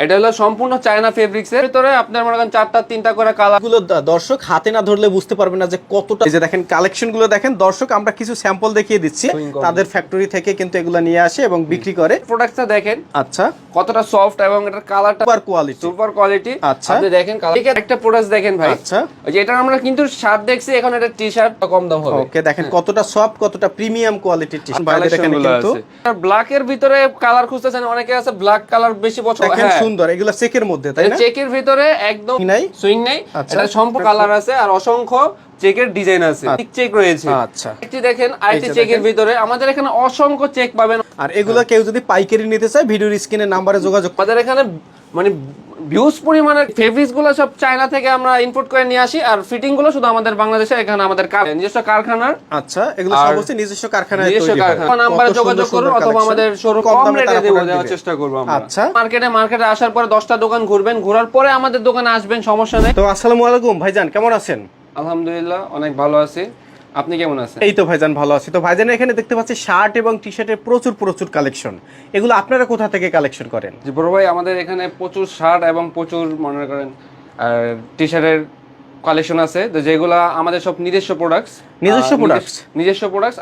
এটা হলো সম্পূর্ণ চায়না ফেব্রিক্স এর ভিতরে আপনার মনে করেন চারটা তিনটা করে কালার গুলো দর্শক হাতে না ধরলে বুঝতে পারবে না যে কতটা। এই যে দেখেন কালেকশন গুলো দেখেন দর্শক, আমরা কিছু স্যাম্পল দেখিয়ে দিচ্ছি তাদের ফ্যাক্টরি থেকে কিন্তু এগুলা নিয়ে আসে এবং বিক্রি করে। প্রোডাক্টটা দেখেন আচ্ছা, কতটা সফট এবং এটার কালারটা সুপার কোয়ালিটি, সুপার কোয়ালিটি। আচ্ছা, আপনি দেখেন কালার একটা প্রোডাক্ট দেখেন ভাই। আচ্ছা, ওই যে এটা আমরা কিন্তু শার্ট দেখছি, এখন এটা টি-শার্ট কম দাম হবে। ওকে, দেখেন কতটা সফট, কতটা প্রিমিয়াম কোয়ালিটির টি-শার্ট। বাইরে দেখেন কিন্তু ব্ল্যাক এর ভিতরে কালার খুঁজতেছেন অনেকে, আছে ব্ল্যাক কালার বেশি পছন্দ। দেখেন সুন্দর, এগুলা চেকের মধ্যে, তাই না? চেকের ভিতরে একদম সুইং নাই, এটা সম্পূর্ণ কালার আছে আর অসংখ্য চেকের ডিজাইন আছে, চেক রয়েছে। আচ্ছা, একটি দেখেন আইটি চেকের ভিতরে আমাদের এখানে অসংখ্য চেক পাবেন। আর এগুলা কেউ যদি পাইকারি নিতে চায় ভিডিওর স্ক্রিনের নম্বরে যোগাযোগ। আমাদের এখানে মানে হিউজ পরিমাণের ফেব্রিক্স গুলো সব চায়না থেকে আমরা ইম্পোর্ট করে নিয়ে আসি, আর ফিটিং গুলো শুধু আমাদের বাংলাদেশে এখানে আমাদের নিজস্ব কারখানার। আচ্ছা, এগুলো সব হচ্ছে নিজস্ব কারখানায় তৈরি হয়। নিজস্ব নাম্বারে যোগাযোগ করুন অথবা আমাদের শোরুম কম রেটে দেওয়ার চেষ্টা করব আমরা। আচ্ছা, মার্কেটে আসার পরে 10টা দোকান ঘুরবেন, ঘোরার পরে আমাদের দোকানে আসবেন, সমস্যা নেই। তো আসসালামু আলাইকুম ভাইজান, কেমন আছেন? আলহামদুলিল্লাহ অনেক ভালো আছি, আপনি কেমন আছেন? এই তো ভাইজান ভালো আছি। তো ভাইজান এখানে দেখতে পাচ্ছি শার্ট এবং টি শার্টের প্রচুর কালেকশন। এগুলো আপনারা কোথা থেকে কালেকশন করেন? জি বড় ভাই, আমাদের এখানে প্রচুর শার্ট এবং প্রচুর মনে করেন টি শার্টের কালেকশন আছে, যেগুলা আমাদের সব নিজস্ব প্রোডাক্টস।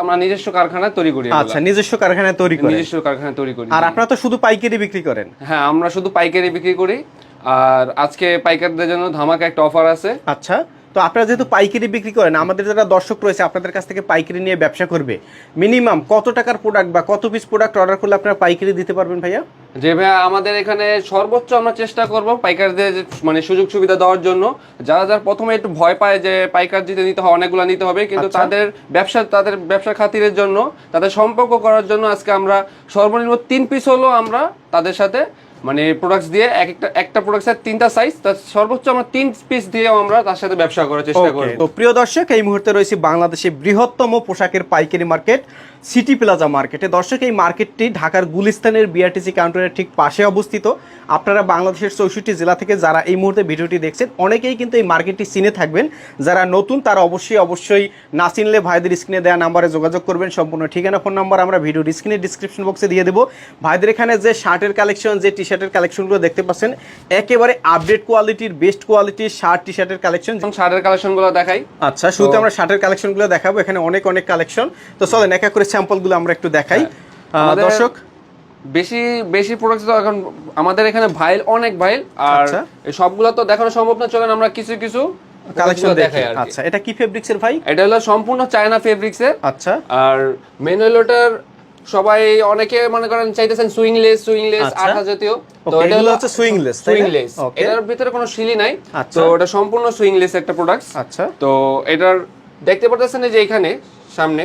আমরা নিজস্ব কারখানায় তৈরি করি। আচ্ছা, নিজস্ব কারখানায় তৈরি করেন? নিজস্ব কারখানায় তৈরি করি। আর আপনারা তো শুধু পাইকারি বিক্রি করেন? হ্যাঁ, আমরা শুধু পাইকারি বিক্রি করি। আর আজকে পাইকারদের জন্য ধামাকা একটা অফার আছে। আচ্ছা, তো আপনারা যেহেতু পাইকারি বিক্রি করেন, আমাদের যারা দর্শক রয়েছে আপনাদের কাছ থেকে পাইকারি নিয়ে ব্যবসা করবে, মিনিমাম কত টাকার প্রোডাক্ট বা কত পিস প্রোডাক্ট অর্ডার করলে আপনারা পাইকারি দিতে পারবেন ভাইয়া? যে ভাইয়া, আমাদের এখানে সর্বোচ্চ আমরা চেষ্টা করব পাইকারদের মানে সুযোগ সুবিধা দেওয়ার জন্য। যারা প্রথমে একটু ভয় পায় যে পাইকার নিতে হবে, অনেকগুলো নিতে হবে, কিন্তু তাদের ব্যবসার খাতিরের জন্য, তাদের সম্পর্ক করার জন্য আজকে আমরা সর্বনিম্ন 3 পিস হলো আমরা তাদের সাথে মানে প্রোডাক্টস দিয়ে একটা প্রোডাক্টের 3টা সাইজ, তার সর্বোচ্চ আমরা 3 পিস দিয়ে আমরা তার সাথে ব্যবসা করার চেষ্টা করব। তো প্রিয় দর্শক, এই মুহূর্তে রয়েছে বাংলাদেশের বৃহত্তম পোশাকের পাইকারি মার্কেট সিটি প্লাজা মার্কেটে। দর্শক, এই মার্কেটটি ঢাকার গুলিস্তানের বিআরটিসি কাউন্টারের ঠিক পাশে অবস্থিত। আপনারা বাংলাদেশের 64 জেলা থেকে যারা এই মুহূর্তে ভিডিওটি দেখছেন, অনেকেই কিন্তু এই মার্কেটটি চিনে থাকবেন। যারা নতুন তারা অবশ্যই না চিনলে ভাইদের স্ক্রিনে দেওয়া নাম্বারে যোগাযোগ করবেন। সম্পূর্ণ ঠিকানা, ফোন নাম্বার আমরা ভিডিওর স্ক্রিনে ডিসক্রিপশন বক্সে দিয়ে দেবো। ভাইদের এখানে যে শার্টের কালেকশন, যে টি শার্টের কালেকশনগুলো দেখতে পাচ্ছেন, একেবারে আপডেট কোয়ালিটির, বেস্ট কোয়ালিটির শার্ট টি শার্টের কালেকশন। শার্টের কালেকশনগুলো দেখাই। আচ্ছা, শুরুতে আমরা শার্টের কালেকশনগুলো দেখাবো। এখানে অনেক কালেকশন, তো চলেন এক এক করে স্যাম্পলগুলো আমরা একটু দেখাই। দর্শক, বেশি প্রোডাক্ট তো এখন আমাদের এখানে অনেক ভাইল, আর সবগুলো তো দেখানো সম্ভব না। চলেন আমরা কিছু কালেকশন দেখাই। আচ্ছা, এটা কি ফেব্রিক্স এর ভাই? এটা হলো সম্পূর্ণ চায়না ফেব্রিক্স এর। আচ্ছা, আর মেন হলো এটার সবাই অনেকে মনে করেন চাইতেছেন সুইংলেস আঠা জাতীয়, তো এটা হচ্ছে সুইংলেস। এটার ভিতরে কোনো সিলি নাই, তো এটা সম্পূর্ণ সুইংলেস একটা প্রোডাক্ট। আচ্ছা, তো এটার দেখতে পাচ্ছেন যে এখানে সামনে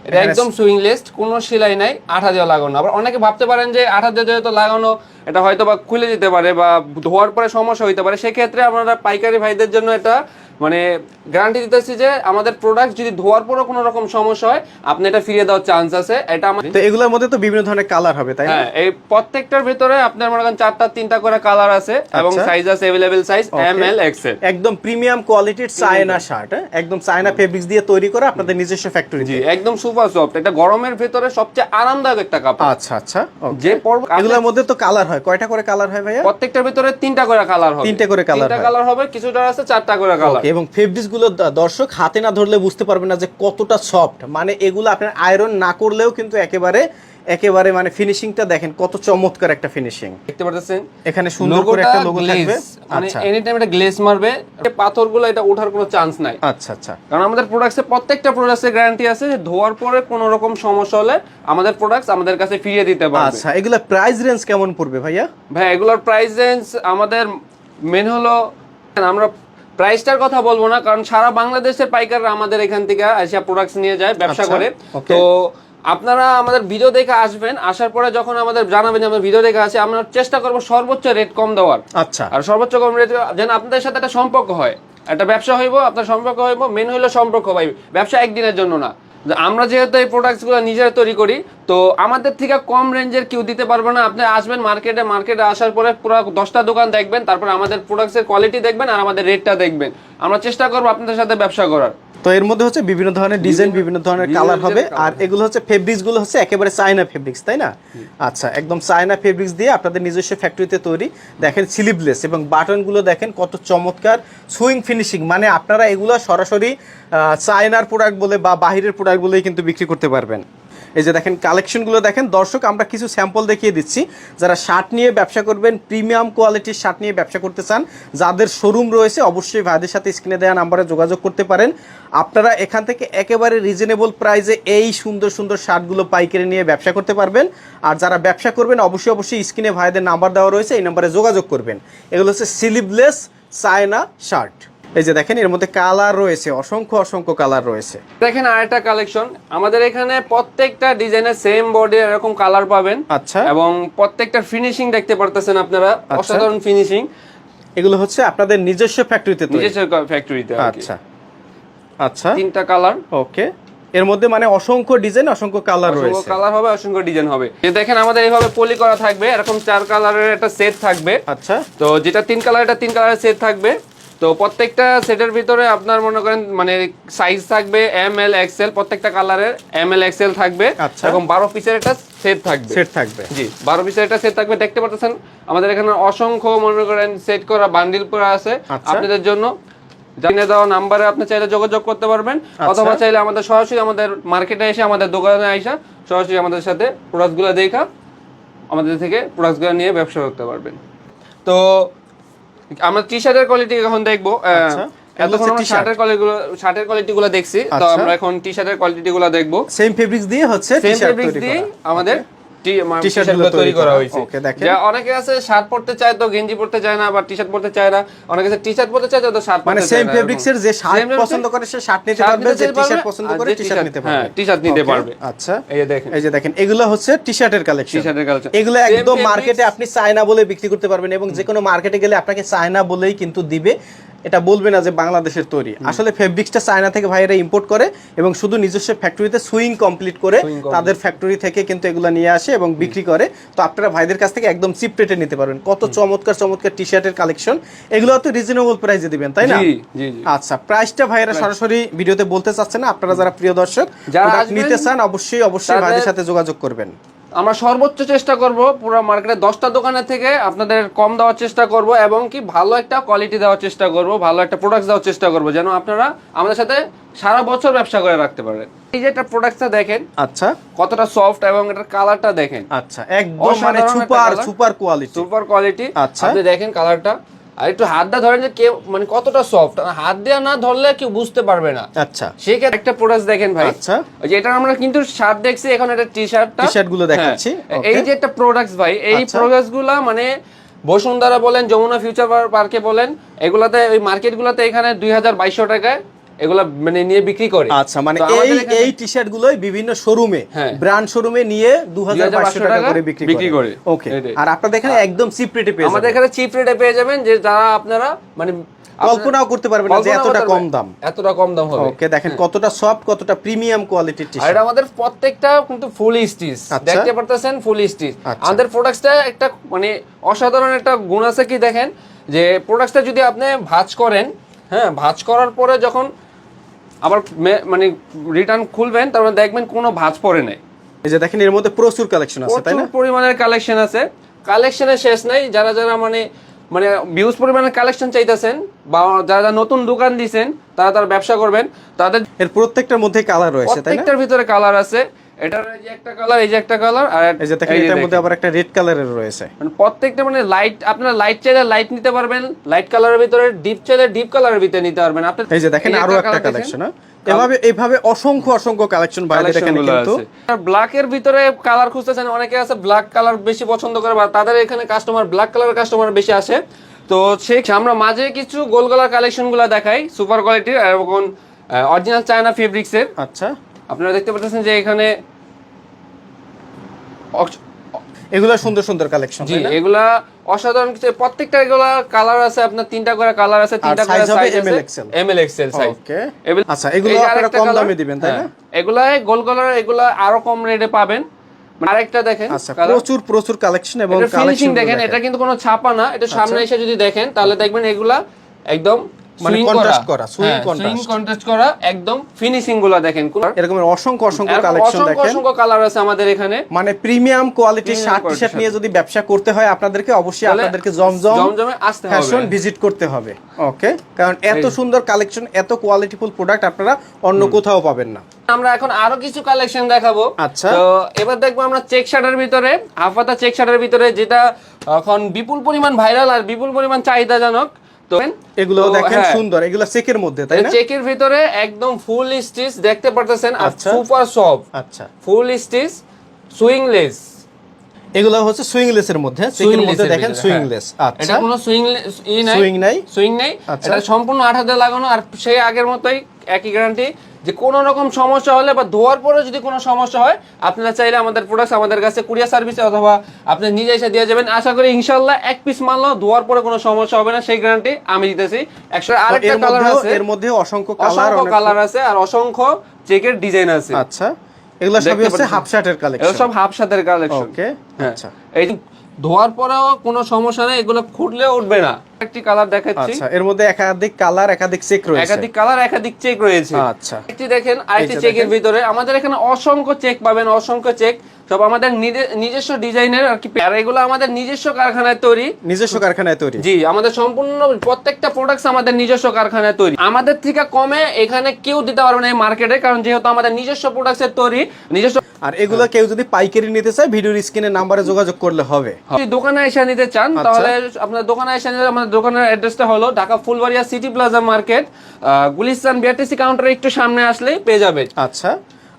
এটা একদম সুইংলেস, কোনো সেলাই নাই, আঠা দিয়ে লাগানো। আবার অনেকে ভাবতে পারেন যে আঠা দিয়ে যেহেতু লাগানো, এটা হয়তো বা খুলে যেতে পারে বা ধোয়ার পরে সমস্যা হইতে পারে। সেক্ষেত্রে আমরা পাইকারি ভাইদের জন্য এটা মানে গ্যারান্টি দিতেছি যে আমাদের প্রোডাক্ট যদি ধোয়ার পরে কোনো রকম সমস্যা হয়, আপনি এটা ফিরিয়ে দেওয়ার চান্স আছে। এটা আমাদের তো এগুলোর মধ্যে তো বিভিন্ন ধরনের কালার হবে, তাই না? হ্যাঁ, এই প্রত্যেকটার ভিতরে আপনার মনে করেন 4টা 3টা করে কালার আছে এবং সাইজ আছে available size M L XL. একদম প্রিমিয়াম কোয়ালিটির চায়না শার্ট, একদম চায়না ফেব্রিক্স দিয়ে তৈরি করা আপনাদের নিজস্ব ফ্যাক্টরি। জি, একদম সুপার সফট। এটা গরমের ভিতরে সবচেয়ে আরামদায়ক একটা কাপড়। আচ্ছা, যে এগুলোর মধ্যে তো কালার হয়, কয়টা করে কালার হয় ভাইয়া? প্রত্যেকটার ভিতরে 3টা করে কালার হবে। 3টা করে কালার হবে, কিছুটা আছে 4টা করে কালার। এবং ফেব্রিক্স গুলো দর্শক হাতে না ধরলে বুঝতে পারবেন না যে কতটা সফট। মানে এগুলো আপনার আয়রন না করলেও কিন্তু একেবারে মানে ফিনিশিংটা দেখেন কত চমৎকার একটা ফিনিশিং দেখতে পাচ্ছেন। এখানে সুন্দর করে একটা লোগো থাকবে। মানে এনি টাইম এটা গ্লেজ মারবে, পাথরগুলো এটা ওঠার কোনো চান্স নাই। আচ্ছা, কারণ আমাদের প্রোডাক্টসে প্রত্যেকটা প্রোডাক্টসের গ্যারান্টি আছে যে ধোয়ার পরে কোনো রকম সমস্যা হলে আমাদের প্রোডাক্টস আমাদের কাছে ফিরিয়ে দিতে পারবে। আচ্ছা, এগুলা প্রাইস রেঞ্জ কেমন পড়বে ভাইয়া? ভাই, এগুলোর প্রাইস রেঞ্জ আমাদের মেন হলো, আমরা প্রাইসটার কথা বলবো না, কারণ সারা বাংলাদেশের পাইকাররা আমাদের এখান থেকে এসে প্রোডাক্টস নিয়ে যায়, ব্যবসা করে। তো আপনারা আমাদের ভিডিও দেখে আসবেন, আসার পরে যখন আমাদের জানাবেন যে আমরা ভিডিও দেখে আসি, আমরা চেষ্টা করবো সর্বোচ্চ রেট কম দেওয়ার। আচ্ছা, আর সর্বোচ্চ কম রেট যেন আপনাদের সাথে একটা সম্পর্ক হয়, একটা ব্যবসা হইব, আপনার সম্পর্ক হইব। মেন হইলো সম্পর্ক ভাই, ব্যবসা একদিনের জন্য না। আমরা যেহেতু এই প্রোডাক্টসগুলো নিজেরা তৈরি করি, তো আমাদের থেকে কম রেঞ্জের কেউ দিতে পারবে না। আপনি আসবেন মার্কেটে আসার পরে পুরো 10টা দোকান দেখবেন, তারপর আমাদের প্রোডাক্টসের কোয়ালিটি দেখবেন আর আমাদের রেটটা দেখবেন। আমরা চেষ্টা করবো আপনাদের সাথে ব্যবসা করার। তো এর মধ্যে হচ্ছে বিভিন্ন ধরনের ডিজাইন, বিভিন্ন ধরনের কালার হবে। আর এগুলো হচ্ছে ফেব্রিক্স গুলো হচ্ছে একেবারে চায়না ফেব্রিক্স, তাই না? আচ্ছা, একদম চায়না ফেব্রিক্স দিয়ে আপনাদের নিজস্ব ফ্যাক্টরিতে তৈরি। দেখেন স্লিভলেস এবং বাটনগুলো দেখেন কত চমৎকার সুইং ফিনিশিং, মানে আপনারা এগুলো সরাসরি চায়নার প্রোডাক্ট বলে বা বাহিরের প্রোডাক্ট বলেই কিন্তু বিক্রি করতে পারবেন। এই যে দেখেন কালেকশনগুলো দেখেন দর্শক, আমরা কিছু স্যাম্পল দেখিয়ে দিচ্ছি। যারা শার্ট নিয়ে ব্যবসা করবেন, প্রিমিয়াম কোয়ালিটির শার্ট নিয়ে ব্যবসা করতে চান, যাদের শোরুম রয়েছে, অবশ্যই ভাইদের সাথে স্ক্রিনে দেওয়া নাম্বারে যোগাযোগ করতে পারেন। আপনারা এখান থেকে একেবারে রিজনেবল প্রাইসে এই সুন্দর সুন্দর শার্টগুলো পাইকারি নিয়ে ব্যবসা করতে পারবেন। আর যারা ব্যবসা করবেন অবশ্যই স্ক্রিনে ভাইদের নাম্বার দেওয়া রয়েছে, এই নাম্বারে যোগাযোগ করবেন। এগুলো হচ্ছে স্লিভলেস চায়না শার্ট। এই যে দেখেন এর মধ্যে কালার রয়েছে, অসংখ্য কালার রয়েছে। দেখেন আরেকটা কালেকশন, আমাদের এখানে প্রত্যেকটা ডিজাইনের সেম বডি এরকম কালার পাবেন। আচ্ছা, এবং প্রত্যেকটা ফিনিশিং দেখতে পারতেছেন আপনারা, অসাধারণ ফিনিশিং। এগুলো হচ্ছে আপনাদের নিজস্ব ফ্যাক্টরিতে তৈরি? নিজস্ব ফ্যাক্টরিতে। আচ্ছা আচ্ছা, তিনটা কালার। ওকে, এর মধ্যে মানে অসংখ্য ডিজাইন, অসংখ্য কালার রয়েছে। অসংখ্য কালার হবে, অসংখ্য ডিজাইন হবে। এই দেখেন আমাদের এইভাবে পলি করা থাকবে, এরকম 4 কালারের একটা সেট থাকবে। আচ্ছা, তো যেটা 3 কালার, এটা 3 কালারের সেট থাকবে। তো প্রত্যেকটা সেটের ভিতরে আপনার মনে করেন মানে সাইজ থাকবে এম এল এক্সেল, প্রত্যেকটা কালারের এম এল এক্সেল থাকবে। আচ্ছা, এবং 12 পিসের একটা সেট থাকবে। জি, 12 পিসের একটা সেট থাকবে। দেখতে পাচ্ছেন আমাদের এখানে অসংখ্য মনে করেন সেট করা বান্ডিল করা আছে আপনাদের জন্য। জানিয়ে দেওয়া নাম্বারে আপনি চাইলে যোগাযোগ করতে পারবেন, অথবা চাইলে আমাদের সরাসরি আমাদের মার্কেটে এসে, আমাদের দোকানে এসে সরাসরি আমাদের সাথে প্রোডাক্টগুলো দেখা আমাদের থেকে প্রোডাক্টগুলো নিয়ে ব্যবসা করতে পারবেন। তো আমরা টি শার্টের কোয়ালিটি এখন দেখবো। এতক্ষণ আমরা শার্টের কোয়ালিটিগুলো দেখছি, তো আমরা এখন টি শার্টের কোয়ালিটিগুলো দেখবো। সেম ফেব্রিক্স দিয়ে হচ্ছে সেম ফেব্রিক্স দিয়ে আমাদের টি শার্টগুলো তৈরি করা হয়েছে। যে অনেকে আছে শার্ট পরতে চায় তো গেঞ্জি পরতে চায় না, বা টি শার্ট পরতে চায় না। অনেকে আছে টি শার্ট পরতে চায় তো শার্ট পরতে চায় না। মানে সেম ফেব্রিক্সের যে শার্ট পছন্দ করে সে শার্ট নিতে পারবে, যে টি শার্ট পছন্দ করে টি শার্ট নিতে পারবে। হ্যাঁ, টি শার্ট নিতে পারবে। আচ্ছা, এই যে দেখেন এগুলো হচ্ছে টি শার্টের কালেকশন। এগুলো সেম একদম মার্কেটে আপনি চায়না বলে বিক্রি করতে পারবেন, এবং যে কোনো মার্কেটে গেলে আপনাকে চায়না বলেই কিন্তু দিবে। এটা বলবে না যে বাংলাদেশের তৈরি। আসলে ফেব্রিক্সটা চায়না থেকে ভাইয়েরা ইম্পোর্ট করে এবং শুধু নিজস্ব ফ্যাক্টরিতে সুইং কমপ্লিট করে তাদের ফ্যাক্টরি থেকে কিন্তু এগুলো নিয়ে আসে এবং বিক্রি করে। তো আপনারা ভাইদের কাছ থেকে একদম চিপ রেটে নিতে পারবেন। কত চমৎকার টি শার্টের কালেকশন, এগুলো তো রিজনেবল প্রাইসে দিবেন, তাই না? আচ্ছা, প্রাইসটা ভাইয়েরা সরাসরি ভিডিওতে বলতে চাচ্ছে না। আপনারা যারা প্রিয় দর্শক যারা নিতে চান অবশ্যই ভাইদের সাথে যোগাযোগ করবেন। আমরা সর্বোচ্চ চেষ্টা করব পুরো মার্কেটে 10টা দোকানের থেকে আপনাদের কম দেওয়ার চেষ্টা করব, এবং কি ভালো একটা কোয়ালিটি দেওয়ার চেষ্টা করব, ভালো একটা প্রোডাক্ট দেওয়ার চেষ্টা করব, যেন আপনারা আমাদের সাথে সারা বছর ব্যবসা করে রাখতে পারেন। এই যে একটা প্রোডাক্টটা দেখেন, আচ্ছা, কতটা সফট, এবং এটার কালারটা দেখেন। আচ্ছা, একদম মানে সুপার কোয়ালিটি। আচ্ছা, আপনি দেখেন কালারটা, আর একটু হাত দিয়ে ধরেন যে কেউ মানে কতটা সফট, হাত দিয়ে না ধরলে কেউ বুঝতে পারবে না। আচ্ছা, সেক্ষেত্রে একটা প্রোডাক্ট দেখেন ভাই। আচ্ছা, যে এটা আমরা কিন্তু শার্ট দেখছি, এখন এটা টি শার্ট গুলো দেখাচ্ছি। এই যে একটা প্রোডাক্টস ভাই, এই প্রোডাক্টসগুলো মানে বসুন্ধরা বলেন, যমুনা ফিউচার পার্কে বলেন, এগুলাতে ওই মার্কেটগুলোতে এখানে 2200 টাকায় এগুলা মানে নিয়ে বিক্রি করে। আচ্ছা, মানে এই টি শার্ট গুলোই বিভিন্ন শোরুমে, ব্র্যান্ড শোরুমে নিয়ে 2200 টাকা করে বিক্রি করে। ওকে, আর আপনাদের এখানে একদম চিপ রেটে পেয়ে যাবেন। আমাদের এখানে চিপ রেটে পেয়ে যাবেন, যে যারা আপনারা মানে কল্পনাও করতে পারবেন না যে এতটা কম দাম হবে। ওকে, দেখেন কতটা সফট, কতটা প্রিমিয়াম কোয়ালিটির টি শার্ট। আর আমাদের প্রত্যেকটা কিন্তু ফুল স্টিচ, দেখতে পারতেছেন ফুল স্টিচ। আমাদের প্রোডাক্টসটা একটা মানে অসাধারণ একটা গুণ আছে কি দেখেন, যে প্রোডাক্টসটা যদি আপনি ভাঁজ করেন, হ্যাঁ, ভাঁজ করার পরে যখন আবার মানে রিটার্ন খুলবেন, তারপরে দেখবেন কোনো ভাঁজ পড়ে নাই। এই যে দেখেন এর মধ্যে প্রচুর কালেকশন আছে, তাই না? প্রচুর পরিমাণের কালেকশন আছে, কালেকশনের শেষ নাই। যারা মানে বিউজ পরিমাণের কালেকশন চাইতেছেন, বা যারা নতুন দোকান দিবেন, তারা ব্যবসা করবেন, তাদের এর প্রত্যেকটার মধ্যে কালার রয়েছে, তাই না? প্রত্যেকটার ভিতরে কালার আছে। এটার এই যে একটা কালার, এই যে একটা কালার, আর এই যে দেখেন এটার মধ্যে আবার একটা রেড কালারের রয়েছে। মানে প্রত্যেকটা মানে লাইট, আপনারা লাইট চাইলে লাইট নিতে পারবেন, লাইট কালারের ভিতরে, ডিপ চাইলে ডিপ কালারের ভিতরে নিতে পারবেন। আপনি এই যে দেখেন আরো একটা কালেকশন, এভাবে অসংখ্য কালেকশন বাইরে দেখেন। কিন্তু ব্ল্যাক এর ভিতরে কালার খুঁজতেছেন, অনেকে আছে ব্ল্যাক কালার বেশি পছন্দ করে, বা তাদের এখানে কাস্টমার ব্ল্যাক কালার কাস্টমার বেশি আসে। তো আমরা মাঝে কিছু গোল গলার কালেকশনগুলো দেখাই, সুপার কোয়ালিটির এবং অরিজিনাল চায়না ফেব্রিক্সের। আচ্ছা, আপনারা দেখতে পাচ্ছেন যে এখানে এগুলা সুন্দর কালেকশন। জি, এগুলা অসাধারণ কিছু। প্রত্যেকটা এগুলা কালার আছে, আপনার 3টা করে কালার আছে, 3টা করে সাইজ আছে, এমএল এক্সেল সাইজ। ওকে, আচ্ছা, এগুলো আপনারা কম দামে দিবেন, তাই না? এগুলা গোল গলার, এগুলা আরো কম রেটে পাবেন। আরেকটা দেখেন, আচ্ছা, প্রচুর কালেকশন এবং ফিনিশিং দেখেন। এটা কিন্তু কোনো ছাপা না, এটা সামনে এসে যদি দেখেন তাহলে দেখবেন এগুলা একদম মানে কন্ট্রাস্ট করা, সুইং কন্ট্রাস্ট করা, একদম ফিনিশিং গুলো দেখেন, এরকম অসংখ্য কালেকশন দেখেন, অসংখ্য কালার আছে আমাদের এখানে। মানে প্রিমিয়াম কোয়ালিটির শার্ট টি-শার্ট নিয়ে যদি ব্যবসা করতে হয় আপনাদেরকে অবশ্যই আপনাদেরকে জমজমে আসতে হবে, ফ্যাশন ভিজিট করতে হবে। ওকে, কারণ এত সুন্দর কালেকশন, এত কোয়ালিটিফুল প্রোডাক্ট আপনারা অন্য কোথাও পাবেন না। আমরা এখন আরো কিছু কালেকশন দেখাবো। আচ্ছা, তো এবার দেখবো আমরা চেক শার্টের ভিতরে, হাফ হাতা চেক শার্টের ভিতরে, যেটা এখন বিপুল পরিমাণ ভাইরাল আর বিপুল পরিমাণ চাহিদাজনক। তো এগুলো দেখেন সুন্দর, এগুলো চেকের মধ্যে, তাই না? চেকের ভিতরে একদম ফুল স্টিচ দেখতে পারতেছেন, আর সুপার সফট। আচ্ছা, ফুল স্টিচ সুইংলেস, এগুলো হচ্ছে সুইংলেস এর মধ্যে, চেকের মধ্যে দেখেন সুইংলেস। আচ্ছা, এটা কোনো সুইং নাই, এটা সম্পূর্ণ 8 হাতে লাগানো, আর সেই আগের মতোই একই গ্যারান্টি, যে কোনো রকম সমস্যা হলে বা ধোয়ার পরে যদি কোনো সমস্যা হয়, আপনারা চাইলে আমাদের প্রোডাক্ট আমাদের কাছে কুরিয়ার সার্ভিসে অথবা আপনি নিজে এসে দিয়ে যাবেন। আশা করি ইনশাআল্লাহ এক পিস মাল ধোয়ার পরে কোনো সমস্যা হবে না, সেই গ্যারান্টি আমি দিতেছি। আরেকটা কালার আছে, এর মধ্যে অসংখ্য কালার আছে আর অসংখ্য চেকের ডিজাইন আছে। আচ্ছা, এগুলো সবই হচ্ছে হাফ শার্টের কালেকশন, এগুলো সব হাফ শার্টের কালেকশন। ওকে, আচ্ছা, এই ধোয়ার পরেও কোনো সমস্যা নেই, এগুলো খুঁটলেও উঠবে না। একটি কালার দেখাচ্ছি। আচ্ছা, এর মধ্যে একাধিক কালার, একাধিক চেক রয়েছে, একাধিক কালার, একাধিক চেক রয়েছে। আচ্ছা, একটি দেখেন, আরেকটি চেকের ভিতরে আমাদের এখানে অসংখ্য চেক পাবেন, অসংখ্য চেক, সব আমাদের নিজস্ব ডিজাইনের আর কি। আর এগুলো আমাদের নিজস্ব কারখানায় তৈরি, জি, আমাদের সম্পূর্ণ প্রত্যেকটা প্রোডাক্টস আমাদের নিজস্ব কারখানায় তৈরি। আমাদের থেকে কমে এখানে কেউ দিতে পারবে না এই মার্কেটে, কারণ যেহেতু আমাদের নিজস্ব প্রোডাক্টসের তৈরি, নিজস্ব। আর এগুলো কেউ যদি পাইকারি নিতে চায় ভিডিওর স্ক্রিনের নাম্বারে যোগাযোগ করলে হবে। যদি দোকানে এসে নিতে চান তাহলে আপনার দোকানে এসে নিলে, আমাদের দোকানের অ্যাড্রেসটা হলো Dhaka Phulbaria city plaza market, Gulistan BRTC কাউন্টারে একটু সামনে আসলেই পেয়ে যাবেন। আচ্ছা,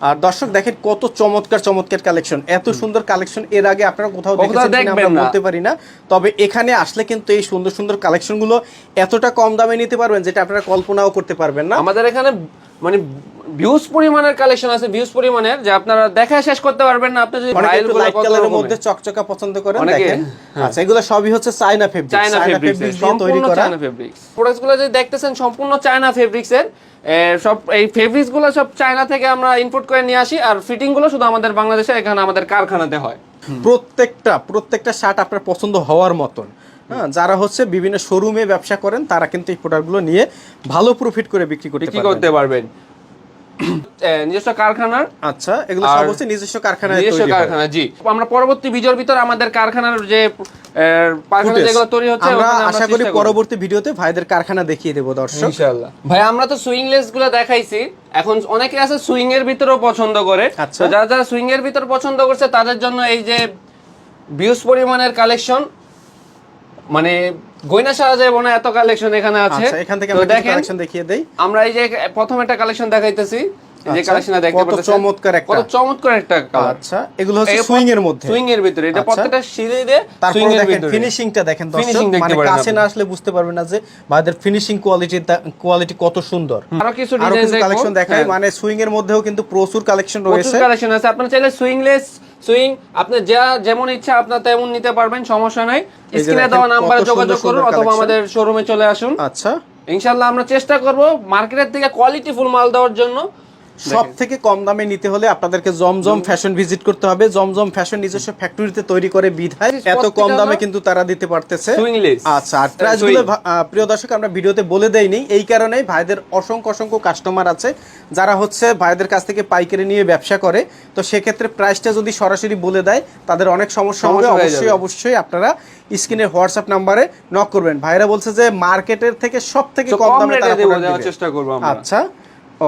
আর দর্শক দেখেন কত চমৎকার কালেকশন, এত সুন্দর কালেকশন এর আগে আপনারা কোথাও দেখেছেন কিনা আমরা বলতে পারি না, তবে এখানে আসলে কিন্তু এই সুন্দর কালেকশন গুলো এতটা কম দামে নিতে পারবেন যেটা আপনারা কল্পনাও করতে পারবেন না। আমাদের এখানে মানে ভিউজ পরিমাণের কালেকশন আছে, ভিউজ পরিমাণের, যে আপনারা দেখা শেষ করতে পারবেন না। আপনি যদি লাইট কালারের মধ্যে চকচকা পছন্দ করেন দেখেন। আচ্ছা, এগুলো সবই হচ্ছে চায়না ফেব্রিক্স দিয়ে তৈরি করা। চায়না ফেব্রিক্স প্রোডাক্টসগুলো যে দেখতেছেন সম্পূর্ণ চায়না ফেব্রিক্সের, সব এই ফেব্রিক্সগুলো সব চায়না থেকে আমরা ইম্পোর্ট করে নিয়ে আসি, আর ফিটিং গুলো শুধু আমাদের বাংলাদেশে এখানে আমাদের কারখানাতে হয়। প্রত্যেকটা শার্ট আপনার পছন্দ হওয়ার মতন। হ্যাঁ, যারা হচ্ছে বিভিন্ন শোরুমে ব্যবসা করেন তারা কিন্তু এই প্রোডাক্টগুলো নিয়ে ভালো প্রফিট করে বিক্রি করতে পারবেন। নিজস্ব কারখানার। আচ্ছা, এগুলো সব হচ্ছে নিজস্ব কারখানায় তৈরি হয়। নিজস্ব কারখানা, জি। আমরা পরবর্তী ভিডিওর ভিতর আমাদের কারখানার যে কারখানা যেগুলো তৈরি হচ্ছে, আমরা আশা করি পরবর্তী ভিডিওতে ভাইদের কারখানা দেখিয়ে দেব দর্শক, ইনশাআল্লাহ। ভাই, আমরা তো সুইংলেস গুলো দেখাইছি, এখন অনেকে আছে সুইং এর ভিতরেও পছন্দ করে। তো যারা সুইং এর ভিতর পছন্দ করছে তাদের জন্য এই যে ভিউজ পরিমাণের কালেকশন, মানে গয়না সারা যায় না এত কালেকশন এখানে আছে। আচ্ছা, এখান থেকে আমরা কালেকশন দেখিয়ে দেই। আমরা এই যে প্রথম একটা কালেকশন দেখাইতেছি, যে কালেকশনটা দেখতে পাচ্ছেন, কত চমৎকার একটা কালার। আচ্ছা, এগুলো হচ্ছে সুইং এর মধ্যে, সুইং এর ভিতরে, এটা প্রত্যেকটা সিঁড়িতে সুইং এর ভিতরে। ফিনিশিংটা দেখেন দর্শক, মানে কাছে না আসলে বুঝতে পারবেন না যে ভাইদের ফিনিশিং কোয়ালিটি কত সুন্দর। আরো কিছু ডিজাইন কালেকশন দেখাই, মানে সুইং এর মধ্যেও কিন্তু প্রচুর কালেকশন রয়েছে, প্রচুর কালেকশন আছে। আপনারা চাইলে সুইংলেস সুইং আপনি যেমন ইচ্ছা আপনার তেমন নিতে পারবেন, সমস্যা নাই। স্ক্রিনে দেওয়া নম্বরে যোগাযোগ করুন অথবা আমাদের শোরুমে চলে আসুন। আচ্ছা, ইনশাআল্লাহ আমরা চেষ্টা করব মার্কেটের থেকে কোয়ালিটিফুল মাল দেওয়ার জন্য। সব থেকে কম দামে নিতে হলে আপনাদেরকে জমজম ফ্যাশন ভিজিট করতে হবে। জমজম ফ্যাশন নিজস্ব ফ্যাক্টরিতে তৈরি করে বিধায় এত কম দামে কিন্তু তারা দিতে পারতেছে। আচ্ছা, আর প্রাইসগুলো প্রিয় দর্শক আমরা ভিডিওতে বলে দেইনি, এই কারণেই ভাইদের অসংখ্য কাস্টমার আছে যারা হচ্ছে ভাইদের কাছ থেকে পাইকারি নিয়ে ব্যবসা করে। তো সেক্ষেত্রে প্রাইসটা যদি সরাসরি বলে দেয় তাদের অনেক সমস্যা হবে। অবশ্যই আপনারা স্ক্রিনের হোয়াটসঅ্যাপ নাম্বারে নক করবেন। ভাইরা বলছে যে মার্কেটের থেকে সব থেকে কম দামে তারা দেওয়ার চেষ্টা করব আমরা। আচ্ছা,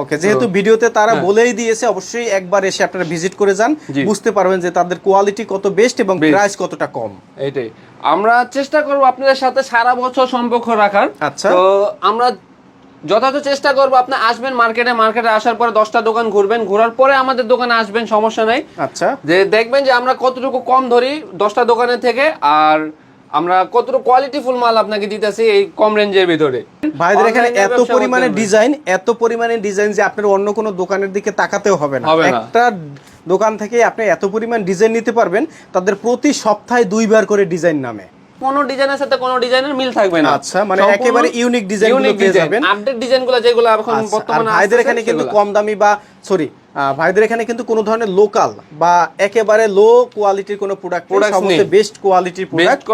ওকে, যেহেতু ভিডিওতে তারা বলেই দিয়েছে, অবশ্যই একবার এসে আপনারা ভিজিট করে যান, বুঝতে পারবেন যে তাদের কোয়ালিটি কত বেস্ট এবং প্রাইস কতটা কম। এটাই আমরা চেষ্টা করব আপনাদের সাথে সারা বছর সম্পর্ক রাখার। আচ্ছা, তো আমরা যথাযথ চেষ্টা করব, আপনি আসবেন মার্কেটে আসার পরে 10টা দোকান ঘুরবেন, ঘোরার পরে আমাদের দোকানে আসবেন, সমস্যা নাই। আচ্ছা, যে দেখবেন যে আমরা কতটুকু কম ধরি 10টা দোকানের থেকে, আর আমরা কতটুকু কোয়ালিটিফুল মাল আপনাকে দিতেছি এই কম রেঞ্জের ভিতরে। ভাইদের এখানে এত পরিমাণে ডিজাইন যে আপনার অন্য কোনো দোকানের দিকে তাকাতেও হবে না। একটা দোকান থেকে আপনি এত পরিমাণ ডিজাইন নিতে পারবেন, তাদের প্রতি সপ্তাহে 2 বার করে ডিজাইন নামে। কোন ডিজাইনের সাথে কোন ডিজাইনের মিল থাকবে না। আচ্ছা, মানে একেবারে ইউনিক ডিজাইনগুলো পেয়ে যাবেন, আপডেট ডিজাইনগুলো যেগুলো এখন বর্তমানে। ভাইদের এখানে কিন্তু কম দামি বা ভাইদের এখানে কিন্তু কোনো ধরনের লোকাল বা একেবারে লো কোয়ালিটির কোনো প্রোডাক্ট সমস্ত বেস্ট কোয়ালিটির প্রোডাক্ট,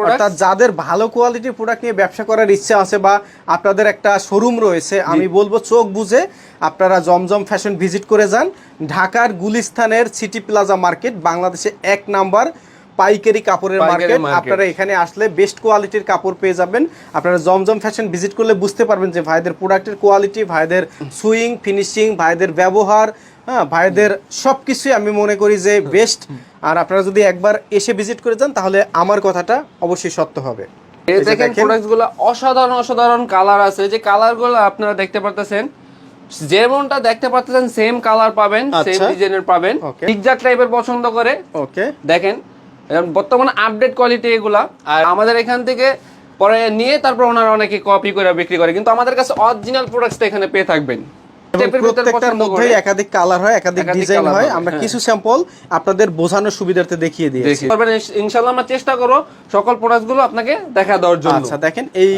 অর্থাৎ যাদের ভালো কোয়ালিটির প্রোডাক্ট নিয়ে ব্যবসা করার ইচ্ছা আছে বা আপনাদের একটা শোরুম রয়েছে, আমি বলবো চোখ বুঝে আপনারা জমজম ফ্যাশন ভিজিট করে যান। ঢাকার গুলিস্তানের সিটি প্লাজা মার্কেট বাংলাদেশে 1 নাম্বার পাইকারি কাপড়ের মার্কেট। আপনারা এখানে আসলে বেস্ট কোয়ালিটির কাপড় পেয়ে যাবেন। আপনারা জমজম ফ্যাশন ভিজিট করলে বুঝতে পারবেন যে ভাইদের প্রোডাক্টের কোয়ালিটি, ভাইদের সুইং ফিনিশিং, ভাইদের ব্যবহার, হ্যাঁ ভাইদের সবকিছুই আমি মনে করি যে বেস্ট। আর আপনারা যদি একবার এসে ভিজিট করে যান তাহলে আমার কথাটা অবশ্যই সত্য হবে। এই দেখেন প্রোডাক্টগুলো অসাধারণ অসাধারণ কালার আছে, যে কালারগুলো আপনারা দেখতে পারতেছেন, যেমনটা দেখতে পাচ্ছেন সেম কালার পাবেন, সেম ডিজাইনের পাবেন। জিগজ্যাগ টাইপের পছন্দ করে ওকে দেখেন বর্তমানে আপডেট কোয়ালিটি এগুলা। আর আমাদের এখান থেকে পরে নিয়ে তারপর ওনারা অনেকে কপি করে বিক্রি করে, কিন্তু আমাদের কাছে অরিজিনাল প্রোডাক্টসটা এখানে পেয়ে থাকবেন। প্রত্যেকটার মধ্যে একাধিক কালার হয়, একাধিক ডিজাইন হয়। আমরা কিছু স্যাম্পল আপনাদের বোঝানোর সুবিধার্থে দেখিয়ে দিয়েছি। ইনশাআল্লাহ আমরা চেষ্টা করব সকল প্রোডাক্টগুলো আপনাকে দেখা দেওয়ার জন্য। আচ্ছা দেখেন এই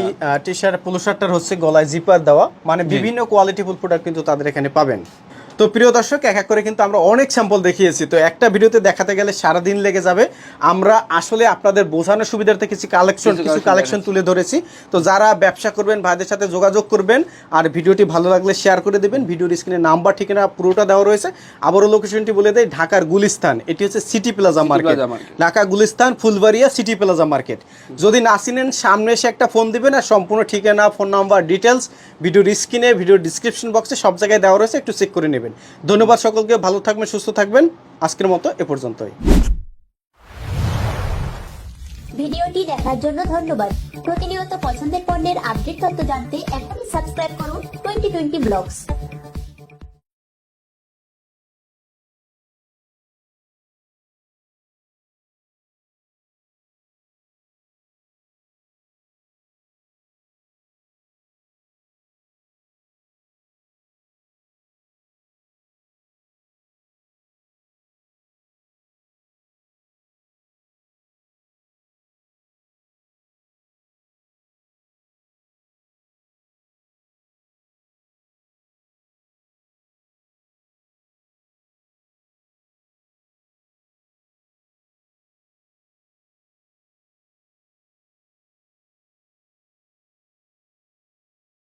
টি-শার্ট পোলো শার্টটার হচ্ছে গলায় জিপার দেওয়া, মানে বিভিন্ন কোয়ালিটিফুল প্রোডাক্ট কিন্তু তাদের এখানে পাবেন। তো প্রিয় দর্শক, এক এক করে কিন্তু আমরা অনেক স্যাম্পল দেখিয়েছি, তো একটা ভিডিওতে দেখাতে গেলে সারাদিন লেগে যাবে। আমরা আসলে আপনাদের বোঝানোর সুবিধার্থে কিছু কালেকশন তুলে ধরেছি। তো যারা ব্যবসা করবেন ভাইদের সাথে যোগাযোগ করবেন, আর ভিডিওটি ভালো লাগলে শেয়ার করে দেবেন। ভিডিওর স্ক্রিনে নাম্বার ঠিকানা পুরোটা দেওয়া রয়েছে। আবারও লোকেশনটি বলে দেয়, ঢাকার গুলিস্তান, এটি হচ্ছে city plaza market. Dhaka Gulistan Phulbaria city plaza market. যদি না চিনেন সামনে এসে একটা ফোন দিবেন, আর সম্পূর্ণ ঠিকানা, ফোন নাম্বার, ডিটেলস ভিডিওর স্ক্রিনে, ভিডিওর ডিসক্রিপশন বক্সে সব জায়গায় দেওয়া রয়েছে, একটু চেক করে নেবেন। ধন্যবাদ সকলকে, ভালো থাকবেন, সুস্থ থাকবেন। আজকের মতো এ পর্যন্তই। ভিডিওটি দেখার জন্য ধন্যবাদ। প্রতিনিয়ত পছন্দের পণ্যের আপডেট তথ্য জানতে এখনই সাবস্ক্রাইব করুন 2020 ব্লগস।